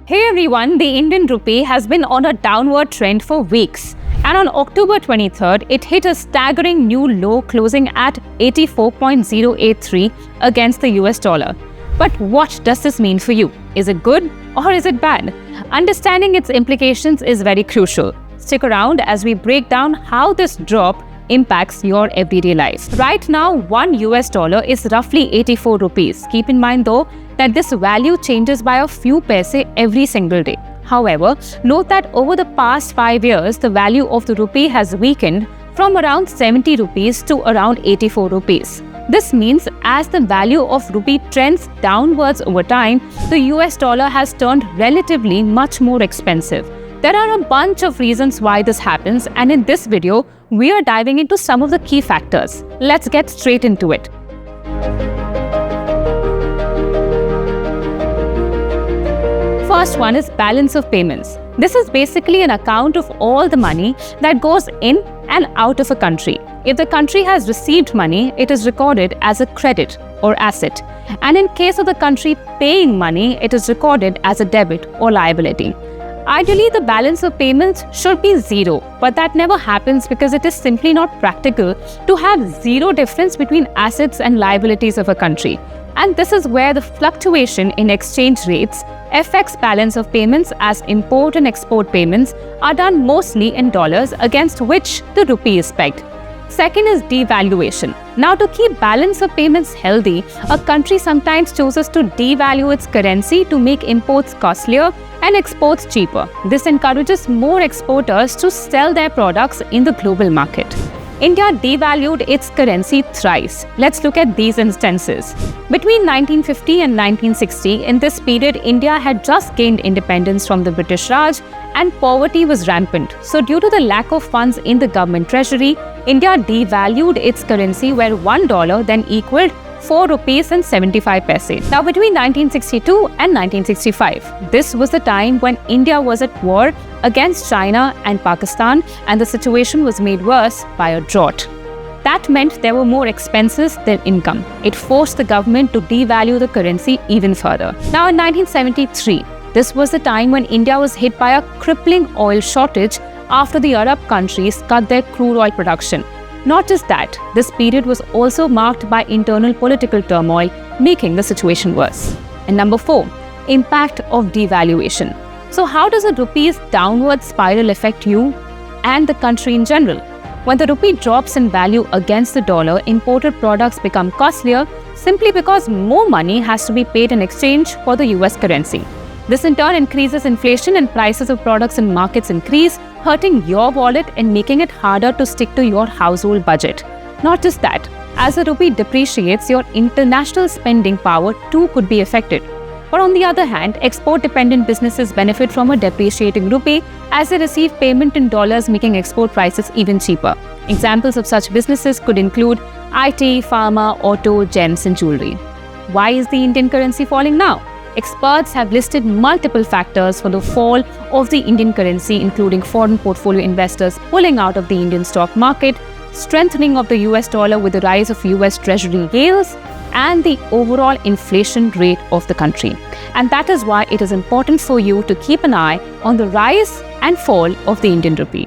Hey everyone, the Indian rupee has been on a downward trend for weeks. And on October 23rd, it hit a staggering new low closing at 84.083 against the US dollar. But what does this mean for you? Is it good or is it bad? Understanding its implications is very crucial. Stick around as we break down how this drop impacts your everyday life. Right now, $1 US is roughly 84 rupees. Keep in mind though that this value changes by a few paise every single day. However, note that over the past 5 years, the value of the rupee has weakened from around 70 rupees to around 84 rupees. This means as the value of rupee trends downwards over time, the US dollar has turned relatively much more expensive. There are a bunch of reasons why this happens, and in this video, we are diving into some of the key factors. Let's get straight into it. First one is balance of payments. This is basically an account of all the money that goes in and out of a country. If the country has received money, it is recorded as a credit or asset. And in case of the country paying money, it is recorded as a debit or liability. Ideally, the balance of payments should be zero, but that never happens because it is simply not practical to have zero difference between assets and liabilities of a country. And this is where the fluctuation in exchange rates affects balance of payments, as import and export payments are done mostly in dollars against which the rupee is pegged. Second is devaluation. Now, to keep balance of payments healthy, a country sometimes chooses to devalue its currency to make imports costlier and exports cheaper. This encourages more exporters to sell their products in the global market. India devalued its currency thrice. Let's look at these instances. Between 1950 and 1960, in this period, India had just gained independence from the British Raj and poverty was rampant. So due to the lack of funds in the government treasury, India devalued its currency, where $1 then equaled 4 rupees and 75 paise. Now, between 1962 and 1965, this was the time when India was at war against China and Pakistan, and the situation was made worse by a drought. That meant there were more expenses than income. It forced the government to devalue the currency even further. Now, in 1973, this was the time when India was hit by a crippling oil shortage after the Arab countries cut their crude oil production. Not just that, this period was also marked by internal political turmoil, making the situation worse. And number 4, impact of devaluation. So how does a rupee's downward spiral affect you and the country in general? When the rupee drops in value against the dollar, imported products become costlier simply because more money has to be paid in exchange for the US currency. This in turn increases inflation and prices of products in markets increase, hurting your wallet and making it harder to stick to your household budget. Not just that, as the rupee depreciates, your international spending power too could be affected. But on the other hand, export-dependent businesses benefit from a depreciating rupee as they receive payment in dollars, making export prices even cheaper. Examples of such businesses could include IT, pharma, auto, gems, and jewelry. Why is the Indian currency falling now? Experts have listed multiple factors for the fall of the Indian currency, including foreign portfolio investors pulling out of the Indian stock market, strengthening of the US dollar with the rise of US Treasury yields, and the overall inflation rate of the country. And that is why it is important for you to keep an eye on the rise and fall of the Indian rupee.